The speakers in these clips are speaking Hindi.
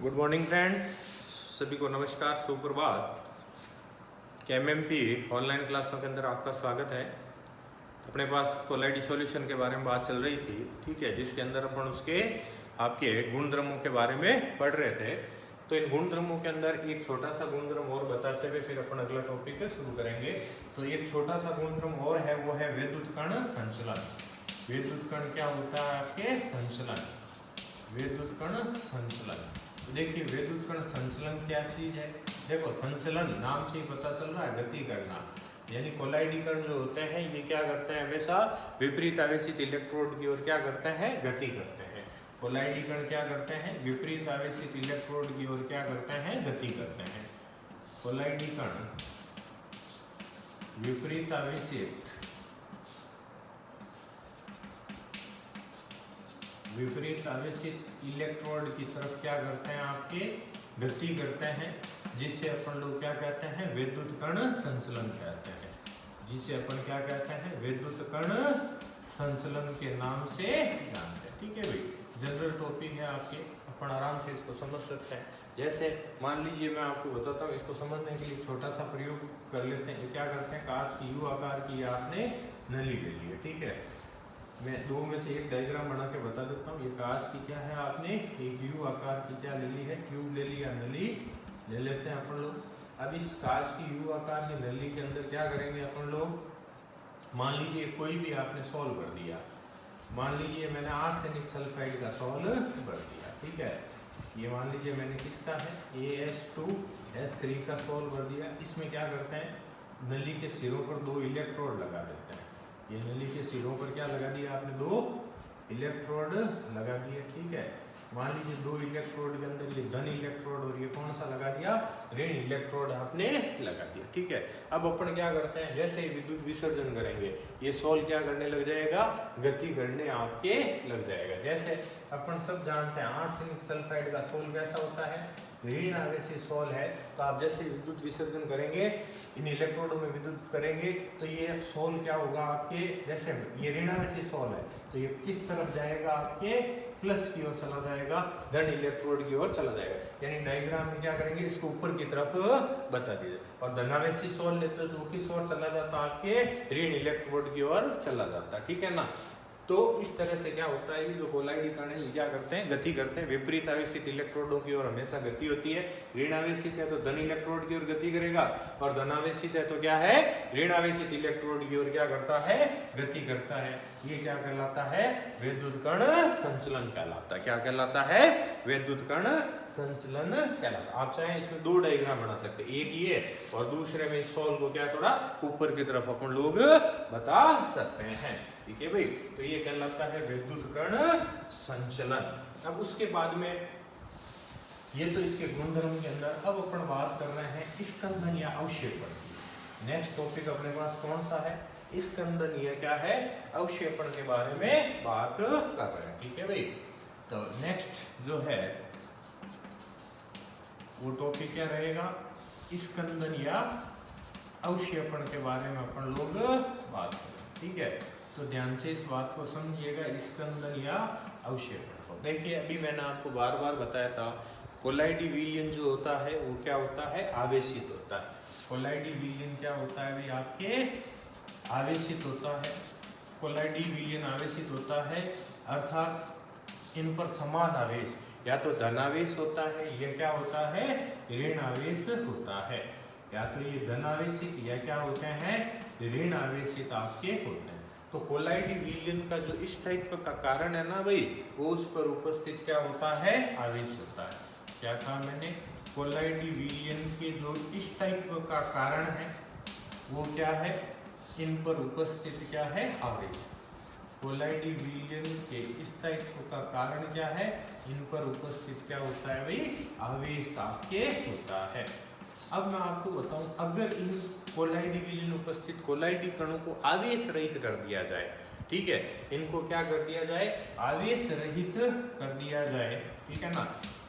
गुड मॉर्निंग फ्रेंड्स, सभी को नमस्कार, सुप्रभात। केएमएमपी ऑनलाइन क्लासों के अंदर आपका स्वागत है। अपने पास कोलाइडी सॉल्यूशन के बारे में बात चल रही थी, ठीक है, जिसके अंदर अपन उसके आपके गुणधर्मों के बारे में पढ़ रहे थे। तो इन गुणधर्मों के अंदर एक छोटा सा गुणधर्म और बताते हुए फिर अपन अगला टॉपिक शुरू करेंगे। तो एक छोटा सा गुणधर्म और है, वो है विद्युत कण संचलन। विद्युत कण क्या होता है? आपके संचलन, विद्युत कण संचलन। देखिए विद्युत कण संचलन क्या चीज है? देखो, संचलन नाम से ही पता चल रहा है, गति करना। यानी कोलाइडी कण जो होते हैं ये क्या करते हैं? हमेशा विपरीत आवेशित इलेक्ट्रोड की ओर क्या करते हैं? गति करते हैं। कोलाइडी कण क्या करते हैं? विपरीत आवेशित इलेक्ट्रोड की ओर क्या करते हैं? गति करते हैं। कोलाइडी कण विपरीत आवेशित इलेक्ट्रोड की तरफ क्या करते हैं? आपके गति करते हैं, जिससे अपन लोग क्या कहते हैं? विद्युत कण संचलन कहते हैं। जिसे अपन क्या कहते हैं? विद्युत कण संचलन के नाम से जानते हैं। ठीक है भाई, जनरल टॉपिक है आपके, अपन आराम से इसको समझ सकते हैं। जैसे मान लीजिए मैं आपको बताता हूँ, इसको समझने के लिए छोटा सा प्रयोग कर लेते हैं। ये क्या करते हैं? कांच की यू आकार की आपने नली ले ली है, ठीक है। मैं दो में से एक डायग्राम बना के बता देता हूँ। ये कांच की क्या है? आपने एक यू आकार की क्या ले ली है? ट्यूब ले ली या नली ले लेते हैं अपन लोग। अब इस कांच की यू आकार की नली के अंदर क्या करेंगे अपन लोग? मान लीजिए कोई भी आपने सॉल्व कर दिया। मान लीजिए मैंने आर्सेनिक सल्फाइड का सॉल्व कर दिया, ठीक है। ये मान लीजिए मैंने किसका है? AS2S3 का सॉल्व कर दिया। इसमें क्या करते हैं? नली के सिरों पर दो इलेक्ट्रोड लगा देते हैं। ये नली के सिरों पर क्या लगा दिया आपने? दो इलेक्ट्रोड लगा दिए, ठीक है। मान लीजिए दो इलेक्ट्रोड के अंदर ये धन इलेक्ट्रोड और ये कौन सा लगा दिया? ऋण इलेक्ट्रोड आपने लगा दिया, ठीक है। अब अपन क्या करते हैं? जैसे ही विद्युत विसर्जन करेंगे ये सोल क्या करने लग जाएगा? गति करने आपके लग जाएगा। जैसे अपन सब जानते हैं आर्सेनिक सल्फाइड का सोल कैसा होता है? ऋण आवेशी सोल है। तो आप जैसे विद्युत विसर्जन करेंगे, इन इलेक्ट्रोडों में विद्युत करेंगे, तो ये सोल क्या होगा आपके? जैसे ये ऋण आवेशी सोल है तो ये किस तरफ जाएगा? आपके प्लस की ओर चला जाएगा, धन इलेक्ट्रोड की ओर चला जाएगा। यानी डायग्राम में क्या करेंगे? इसको ऊपर की तरफ बता दीजिए। और धनावेशी सोल लेते तो वो किस ओर चला जाता? आपके ऋण इलेक्ट्रोड की ओर चला जाता, ठीक है ना। तो इस तरह से क्या होता है? ये जो कोलाइडी कण है ये क्या करते हैं? गति करते हैं। विपरीत आवेशित इलेक्ट्रोडों की ओर हमेशा गति होती है। ऋण आवेशित है तो धन इलेक्ट्रोड की ओर गति करेगा, और धनावेशित है तो क्या है? ऋण आवेशित इलेक्ट्रोड की ओर क्या करता है? गति करता है। ये क्या कहलाता है? विद्युत कण संचलन कहलाता है। क्या कहलाता है? विद्युत कण संचलन कहलाता है। आप चाहे इसमें दो डायग्राम बना सकते हैं, एक ये और दूसरे में इस सॉल्व को क्या थोड़ा ऊपर की तरफ अपन लोग बता सकते हैं, ठीक है भाई। तो ये कहलाता है विद्युत कण संचलन। अब उसके बाद में ये तो इसके गुणधर्म के अंदर, अब अपन बात कर रहे हैं स्कंदन या अवक्षेपण की। नेक्स्ट टॉपिक अपने पास कौन सा है? स्कंदन या क्या है? अवक्षेपण के बारे में बात कर रहे हैं, ठीक है भाई। तो नेक्स्ट जो है वो टॉपिक क्या रहेगा? स्कंदन या अवक्षेपण के बारे में अपन लोग बात करें, ठीक है। तो ध्यान से इस बात को समझिएगा, स्कंदन या अवक्षेपण को। देखिए अभी मैंने आपको बार बार बताया था, कोलाइडी विलयन जो होता है वो क्या होता है? आवेशित होता है। कोलाइडी विलयन क्या होता है भाई? आपके आवेशित होता है। कोलाइडी विलयन आवेशित होता है, अर्थात इन पर समान आवेश, या तो धनावेश होता है या क्या होता है? ऋण आवेश होता है। या तो ये धन आवेशित या क्या होते हैं? ऋण आवेशित आपके होते हैं। तो कोलाइडी विलयन का जो स्थायित्व का कारण है ना भाई, वो उस पर उपस्थित क्या होता है? आवेश होता है। क्या कहा मैंने? कोलाइडी विलयन के जो स्थायित्व का कारण है वो क्या है? इन पर उपस्थित क्या है? आवेश। कोलाइडी विलयन के स्थायित्व का कारण क्या है? इन पर उपस्थित क्या होता है भाई? आवेश आपके होता है। अब मैं आपको बताऊं, अगर इन कोलाइडी विलयन उपस्थित कोलाइडी कणों को आवेश रहित कर दिया जाए, ठीक है, इनको क्या कर दिया जाए? आवेश रहित कर दिया जाए, ठीक है ना।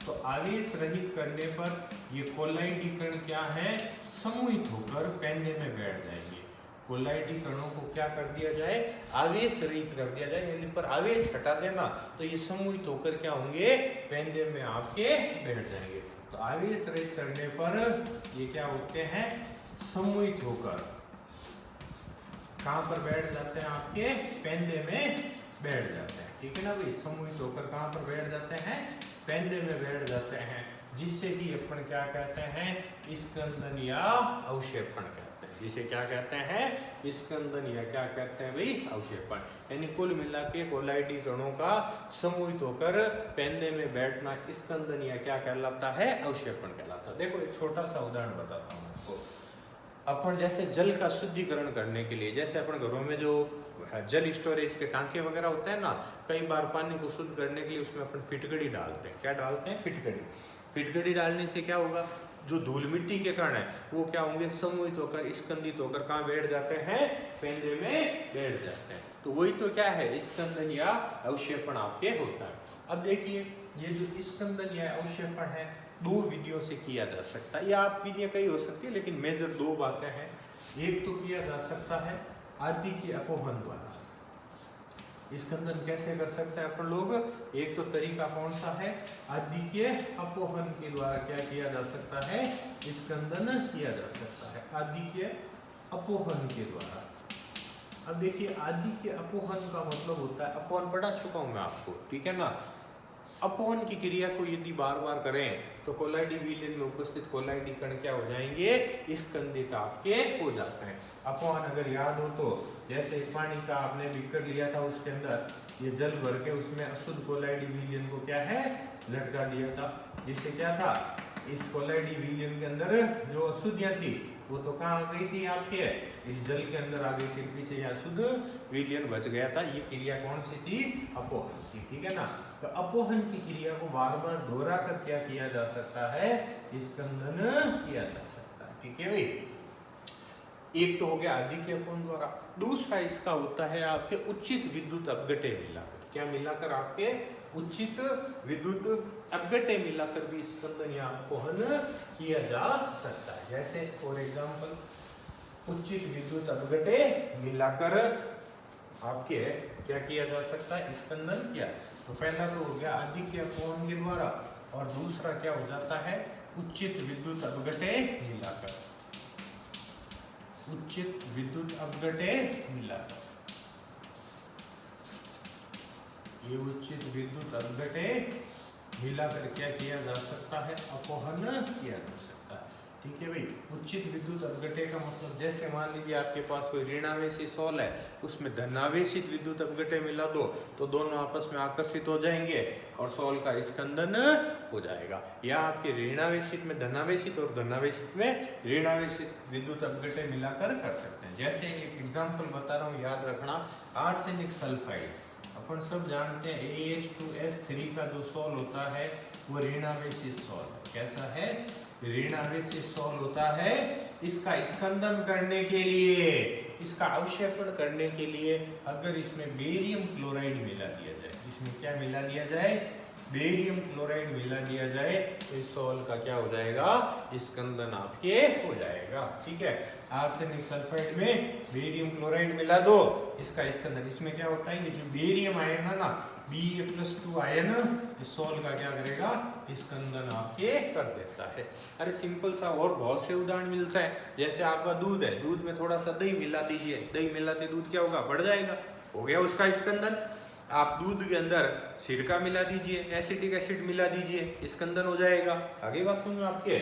तो आवेश रहित करने पर ये कोलाइडी कण क्या है? समूहित होकर पेंडे में बैठ जाएंगे। कोलाइडी कणों को क्या कर दिया जाए, आवेश रहित कर दिया जाए, यानी पर आवेश हटा देना तो ये समूहित होकर क्या होंगे, पेंडुलम में आपके बैठ जाएंगे। तो आवेश रहित करने पर ये क्या होते हैं, समूहित होकर कहां पर बैठ जाते हैं, आपके पेंडे में बैठ जाते हैं। ठीक है ना भाई, समूहित होकर कहां पर बैठ जाते हैं, पेंडे में बैठ जाते हैं, जिससे कि अपन क्या कहते हैं, स्कंदन या अवक्षेपण कहते हैं। जिसे क्या कहते हैं, स्कंदन या क्या कहते हैं भाई, अवक्षेपण। यानी कुल मिला के कोलाइडी कणों का समूहित होकर पेंदे में बैठना स्कंदन या क्या कहलाता है, अवक्षेपण कहलाता है। देखो एक छोटा सा उदाहरण बताता हूँ आपको। अपन जैसे जल का शुद्धिकरण करने के लिए, जैसे अपन घरों में जो जल स्टोरेज के टांके वगैरह होते हैं ना, कई बार पानी को शुद्ध करने के लिए उसमें अपन फिटकड़ी डालते हैं। क्या डालते हैं, फिटकड़ी। फिटकड़ी डालने से क्या होगा, जो धूल मिट्टी के कण है वो क्या होंगे, समूहित होकर स्कंदित होकर कहाँ बैठ जाते हैं, पेंदे में बैठ जाते हैं। तो वही तो क्या है, स्कंदन या अवक्षेपण आपके होता है। अब देखिए ये जो स्कंदन या अवक्षेपण है, दो विधियों से किया जा सकता है, या आप विधियां कई हो सकती है, लेकिन मेजर दो बातें हैं। एक तो किया जा सकता है आदि के अपोहन द्वारा। स्कंदन कैसे कर सकते हैं अपन लोग, एक तो तरीका कौन सा है, आदि के अपोहन के द्वारा क्या किया जा सकता है, स्कंदन किया जा सकता है, आदि के अपोहन के द्वारा। अब देखिए आदि के अपोहन का मतलब होता है, अपोहन पढ़ा चुका हूं मैं आपको, ठीक है ना। अपोहन की क्रिया को यदि बार बार करें तो कोलाइडी विलयन में उपस्थित कोलाइडी कण क्या हो जाएंगे, स्कंदित आपके हो जाते हैं। अपोहन अगर याद हो तो जैसे पानी का आपने बीकर लिया था, उसके अंदर ये जल भर के उसमें अशुद्ध कोलाइडी विलयन को क्या है, लटका दिया था, जिससे क्या था, इस कोलाइडी विलयन के अंदर जो अशुद्धियां थी वो तो कहाँ आ गई थी, आपके इस जल के अंदर आ गई थी, पीछे यहाँ शुद्ध विलयन बच गया था। ये क्रिया कौन सी थी, अपोहन की। ठीक है ना। तो अपोहन की क्रिया को बार बार दोहरा कर क्या किया जा सकता है, स्कंदन किया जा सकता है। ठीक है भाई, एक तो हो गया आदि के अपोहन द्वारा। दूसरा इसका होता है आपके उचित विद्युत अपघटे मिलाकर। क्या मिलाकर, आपके उचित विद्युत अपघटे मिलाकर भी स्कंदन या अपोहन किया जा सकता है। जैसे फॉर एग्जांपल उचित विद्युत अपघटे मिलाकर आपके क्या किया जा सकता है, स्कंदन किया। तो पहला तो हो गया आदि के अपोहन के द्वारा, और दूसरा क्या हो जाता है, उचित विद्युत अपघटे मिलाकर। उचित विद्युत अपघटे मिलाकर, ये उचित विद्युत अपघटे मिलाकर क्या किया जा सकता है, अपोहन किया जा सकता है। ठीक है भाई, उचित विद्युत अपघटे का मतलब जैसे मान लीजिए आपके पास कोई ऋणावेशी सोल है, उसमें धनावेशित विद्युत अपघटे मिला दो तो दोनों आपस में आकर्षित हो जाएंगे और सोल का स्कंदन हो जाएगा। या आपके ऋणावेशित में धनावेशित और धनावेशित में ऋणावेशित विद्युत अपघटे मिलाकर कर सकते हैं। जैसे एक एग्जाम्पल बता रहा हूँ, याद रखना, आर्सेनिक सल्फाइड। अपन सब जानते हैं AH2S3 का जो सोल होता है वो ऋणावेशित सोल है। कैसा है, ऋणावेशित सोल होता है। इसका स्कंदन करने के लिए, इसका अवक्षेपण करने के लिए अगर इसमें बेरियम क्लोराइड मिला दिया जाए, इसमें क्या मिला दिया जाए, बेरियम क्लोराइड मिला दिया जाए, तो इस सोल का क्या हो जाएगा, स्कंदन आपके हो जाएगा। ठीक है, आर्सेनिक सल्फाइड में बेरियम क्लोराइड मिला दो, इसका स्कंदन, इसमें क्या होता है, ये जो बेरियम आयन है ना, Ba+2 आयन, इस सोल का क्या करेगा, स्कंदन आपके कर देता है। अरे सिंपल सा और बहुत से उदाहरण मिलता है। जैसे आपका दूध है, दूध में थोड़ा सा दही मिला दीजिए, दही मिलाते दूध क्या होगा, बढ़ जाएगा, हो गया उसका स्कंदन। आप दूध के अंदर सिरका मिला दीजिए, एसिटिक एसिड मिला दीजिए, स्कंदन हो जाएगा। आगे बात सुनिए, आपके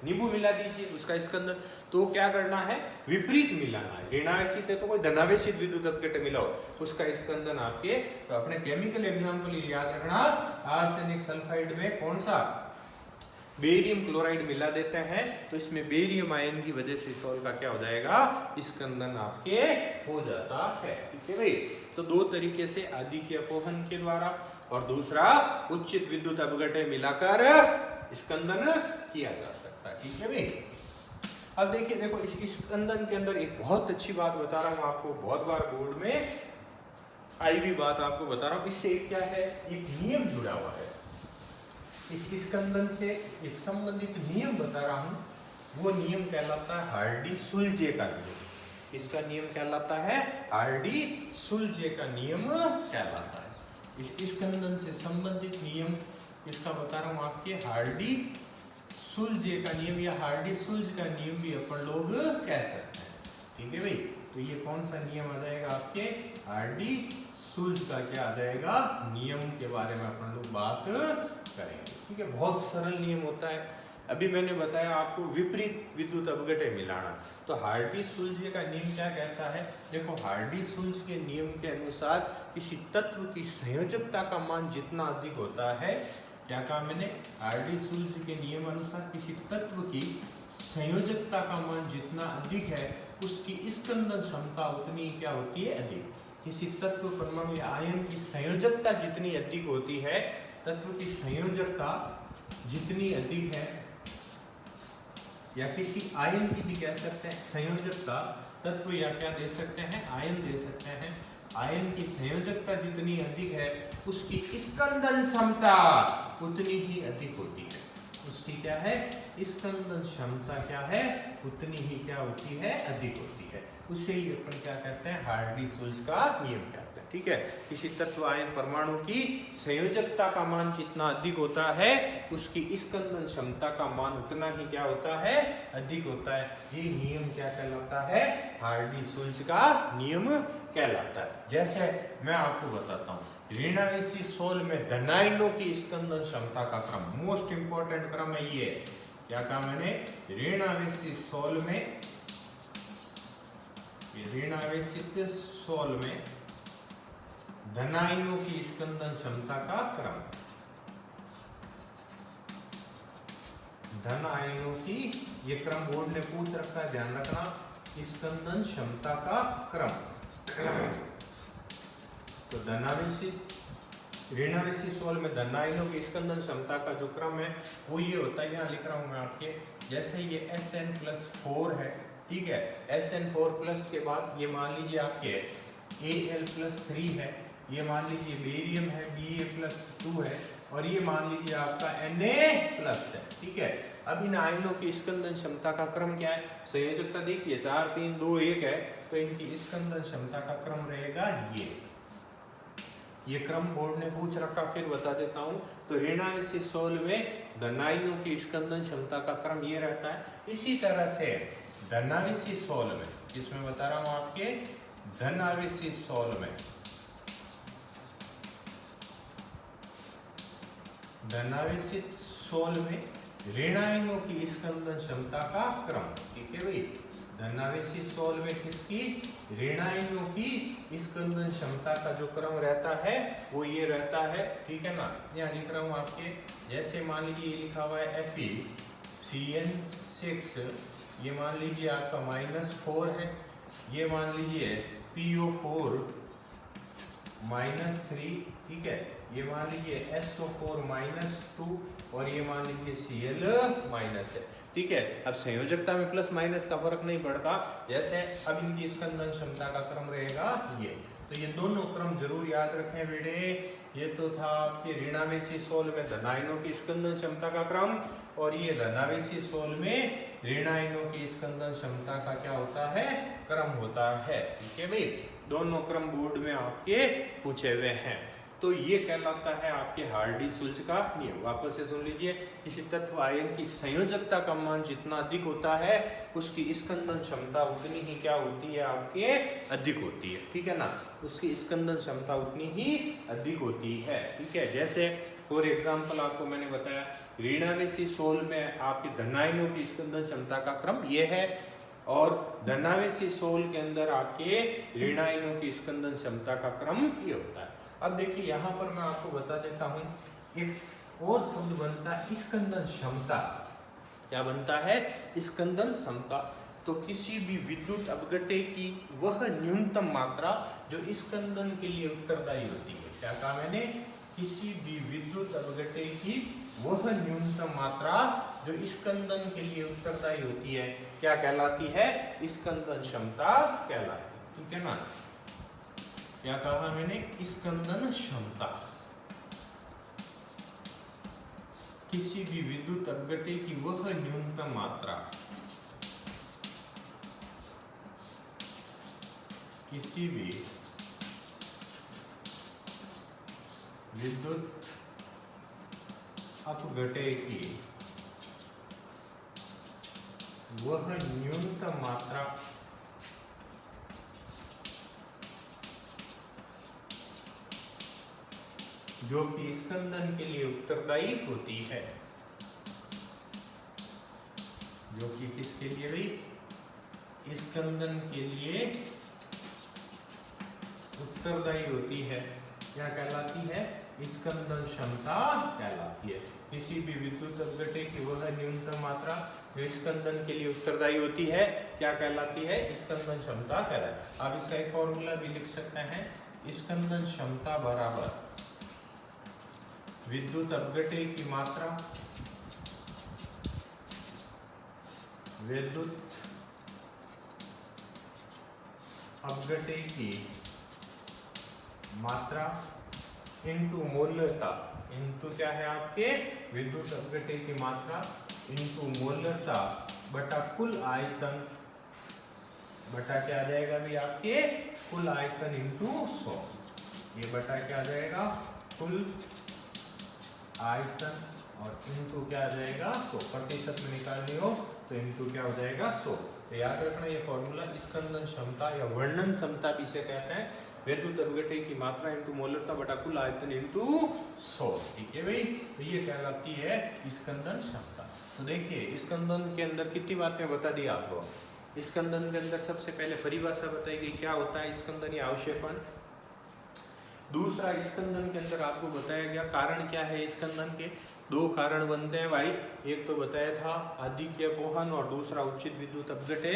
नींबू मिला दीजिए, उसका स्कंदन। तो क्या करना है, विपरीत मिलाना है। ऋणावेशित है तो कोई धनावेशित विद्युत अपघटे मिलाओ, उसका स्कंदन आपके। तो अपने केमिकल एग्जाम्पल याद रखना, आर्सेनिक सल्फाइड में कौन सा, बेरियम क्लोराइड मिला देते हैं, तो इसमें बेरियम आयन की वजह से सोल का क्या हो जाएगा, स्कंदन आपके हो जाता है। ठीक है भाई, तो दो तरीके से आदि के अपोहन के द्वारा और दूसरा उचित विद्युत अपघटे मिलाकर स्कंदन किया जा सकता है। ठीक है भाई, अब देखिए, देखो इस स्कंदन के अंदर एक बहुत अच्छी बात बता रहा हूँ आपको, बहुत बार बोर्ड में आई भी बात आपको बता रहा हूँ। इससे एक क्या है, एक नियम जुड़ा हुआ है। इस स्कंदन से एक संबंधित नियम बता रहा हूँ, वो नियम कहलाता है हार्डी-सुलजे का नियम। इसका नियम कहलाता है हार्डी सुलजे का नियम कहलाता है। इस स्कंदन से संबंधित नियम इसका बता रहा हूं आपके हार्डी सुलजे का नियम या हार्डी सुलज का नियम भी अपन लोग कह सकते हैं। ठीक है भाई, तो ये कौन सा नियम आ जाएगा आपके हार्डी सुलज का क्या आ जाएगा नियम के बारे में अपन लोग बात करेंगे। ठीक है, बहुत सरल नियम होता है। अभी मैंने बताया आपको विपरीत विद्युत अपघटे मिलाना, तो हार्डी सुलज का नियम क्या कहता है? देखो, हार्डी सुलज के नियम के अनुसार किसी तत्व की संयोजकता का मान जितना अधिक होता है, क्या कहा मैंने? हार्डी सुलज के नियम अनुसार किसी तत्व की संयोजकता का मान जितना अधिक है उसकी स्कंदन क्षमता उतनी क्या होती है? अधिक। किसी तत्व, परमाणु या आयन की संयोजकता जितनी अधिक होती है, तत्व की संयोजकता जितनी अधिक है, या किसी आयन की भी कह सकते हैं संयोजकता, तत्व या क्या दे सकते हैं? आयन दे सकते हैं। आयन की संयोजकता जितनी अधिक है उसकी स्कंदन क्षमता उतनी ही अधिक होती है। उसकी क्या है? स्कंदन क्षमता क्या है? उतनी ही क्या होती है? अधिक होती है। उससे ही अपन क्या कहते हैं? हार्डी सुलज का नियम कहते हैं। ठीक है, किसी तत्व, आयन, परमाणु की संयोजकता का मान जितना अधिक होता है उसकी स्कंदन क्षमता का मान उतना ही क्या होता है? अधिक होता है। ये नियम क्या कहलाता है? हार्डी सुलज का नियम कहलाता है। जैसे मैं आपको बताता हूँ, ऋणावेशी सोल में धनायनों की स्कंदन क्षमता का क्रम, मोस्ट इंपॉर्टेंट क्रम है ये। क्या कहा मैंने? ऋणावेशी सोल में, ऋणावेशित सोल में धनायनों की स्कंदन क्षमता का क्रम, धन आयनों की, ये क्रम बोर्ड ने पूछ रखा है, ध्यान रखना, स्कंदन क्षमता का क्रम। तो धनावेशित, ऋणावेशी सोल में धनायनों की स्कंदन क्षमता का जो क्रम है वो ये होता है, यहाँ लिख रहा हूं मैं आपके, जैसे ये Sn+4 है, ठीक है, Sn4+ के बाद ये मान लीजिए आपके Al+3 है, ये मान लीजिए बेरियम है, Ba+2 है, और ये मान लीजिए आपका Na+ है। ठीक है, अब इन आयनों की स्कंदन क्षमता का क्रम क्या है? संयोजकता देखिए 4, 3, 2, 1 है, तो इनकी स्कंदन क्षमता का क्रम रहेगा ये क्रम बोर्ड ने पूछ रखा, फिर बता देता हूं। तो ऋणावेशी सोल में धनायनों की स्कंदन क्षमता का क्रम ये रहता है। इसी तरह से धनावेशी सोल में, जिसमें बता रहा हूं आपके, धनावेशी सोल में, धनावेशित सोल में ऋणायनों की स्कंदन क्षमता का क्रम। ठीक है भाई, धनावेशी सोल में किसकी? ऋणायनों की स्कंदन क्षमता का जो क्रम रहता है वो ये रहता है। ठीक है ना, यहाँ लिख रहा हूँ आपके, जैसे मान लीजिए ये लिखा हुआ है FeCN6, ये मान लीजिए आपका -4 है, ये मान लीजिए PO4 -3, ठीक है, ये मान लीजिए SO4 -2, और ये मान लीजिए Cl- है। ठीक है, अब संयोजकता में प्लस माइनस का फर्क नहीं पड़ता, जैसे अब इनकी स्कंदन क्षमता का क्रम रहेगा ये। तो ये दोनों क्रम जरूर याद रखें बेटे। ये तो था आपके ऋणावेशी सोल में धनायनों की स्कंदन क्षमता का क्रम, और ये धनावेशी सोल में ऋणायनों की स्कंदन क्षमता का क्या होता है? क्रम होता है। ठीक है भाई, दोनों क्रम बोर्ड में आपके पूछे हुए हैं। तो ये कहलाता है आपके हार्डी सुलज का नियम। वापस से सुन लीजिए, किसी तत्व आयन की संयोजकता का मान जितना अधिक होता है उसकी स्कंदन क्षमता उतनी ही क्या होती है? आपके अधिक होती है। ठीक है ना, उसकी स्कंदन क्षमता उतनी ही अधिक होती है। ठीक है, जैसे फॉर एग्जाम्पल आपको मैंने बताया, ऋणावेशी सोल में आपके धनायनों की स्कंदन क्षमता का क्रम ये है, और धनावेशी सोल के अंदर आपके ऋणायनों की स्कंदन क्षमता का क्रम ये होता है। अब देखिए यहाँ पर मैं आपको बता देता हूँ, एक और शब्द बनता है स्कंदन क्षमता। क्या बनता है? स्कंदन क्षमता। तो किसी भी विद्युत अपघटे की वह न्यूनतम मात्रा जो स्कंदन के लिए उत्तरदायी होती है। क्या कहा मैंने? किसी भी विद्युत अपघटे की वह न्यूनतम मात्रा जो स्कंदन के लिए उत्तरदायी होती है क्या कहलाती है? स्कंदन क्षमता कहलाती है। ठीक है ना, क्या कहा मैंने? स्कंदन क्षमता। किसी भी विद्युत अपघटे की वह न्यूनतम मात्रा किसी भी विद्युत अपघटे की वह न्यूनतम मात्रा जो कि स्कंदन के लिए उत्तरदायी होती है, जो कि किसके लिए भाई, स्कंदन के लिए उत्तरदायी होती है, क्या कहलाती है, स्कंदन क्षमता कहलाती है। किसी भी विद्युत अपघटे की वह न्यूनतम मात्रा जो स्कंदन के लिए उत्तरदायी होती है क्या कहलाती है, स्कंदन क्षमता कहलाती है। आप इसका एक फॉर्मूला भी लिख सकते हैं, स्कंदन क्षमता बराबर विद्युत अपघटे की मात्रा, विद्युत अपघटे की मात्रा इनटू मोलरता, इनटू क्या है आपके, विद्युत अपघटे की मात्रा इनटू मोलरता बटा कुल आयतन, बटा क्या आ जाएगा भी आपके, कुल आयतन इनटू 100। ये बटा क्या आ जाएगा, कुल आयतन और इनटू क्या आ जाएगा 100। प्रतिशत में निकालनी हो तो इनटू क्या हो जाएगा 100। तो याद रखना ये फॉर्मूला स्कंदन क्षमता या वर्णन क्षमता भी इसे कहते हैं, विद्युत अपघटे की मात्रा इनटू मोलरता बटा कुल आयतन इनटू 100। ठीक है भाई, तो ये कहलाती है स्कंदन क्षमता। तो देखिए स्कंदन के अंदर कितनी बातें बता दी आपको। स्कंदन के अंदर सबसे पहले परिभाषा बताई गई, क्या होता है स्कंदन या अवक्षेपण। दूसरा स्कंदन के अंदर आपको बताया गया कारण क्या है, स्कंदन के दो कारण बनते हैं भाई, एक तो बताया था आधिक्य पोहन और दूसरा उचित विद्युत अपघटे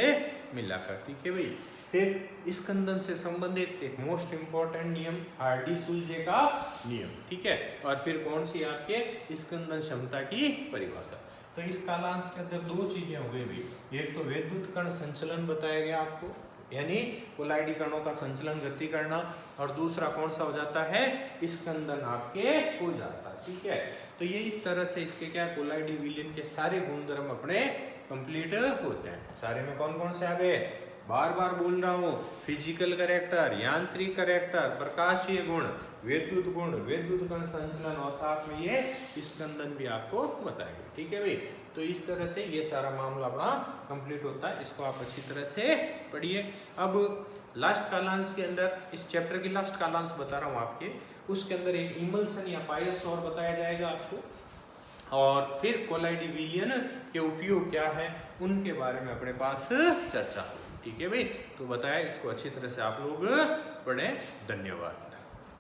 मिलाकर। ठीक है भाई, फिर स्कंदन से संबंधित एक मोस्ट इंपॉर्टेंट नियम हार्डी-सुलजे का नियम। ठीक है, और फिर कौन सी आपके स्कंदन क्षमता की परिभाषा। तो इस कालांश के अंदर दो चीजें हो गई भाई, एक तो विद्युत कण संचलन बताया गया आपको, यानी कोलाइडी कणों का संचलन गति करना, और दूसरा कौन सा हो जाता है, स्कंदन आपके हो जाता है। ठीक है, तो ये इस तरह से इसके क्या कोलाइडी विलयन के सारे गुणधर्म अपने कंप्लीट होते हैं। सारे में कौन कौन से आ गए, बार बार बोल रहा हूँ, फिजिकल कैरेक्टर, यांत्रिक कैरेक्टर, प्रकाशीय गुण, विद्युत गुण, विद्युत कण संचलन, और साथ में ये स्कंदन भी आपको बताएंगे। ठीक है भाई, तो इस तरह से ये सारा मामला अपना कंप्लीट होता है, इसको आप अच्छी तरह से पढ़िए। अब लास्ट कालांश के अंदर, इस चैप्टर की लास्ट कालांश बता रहा हूँ आपके, उसके अंदर एक इमल्सन या पायस और बताया जाएगा आपको, और फिर कोलाइडी विलयन के उपयोग क्या है उनके बारे में अपने पास चर्चा होगी। ठीक है भाई, तो बताया, इसको अच्छी तरह से आप लोग पढ़ें। धन्यवाद।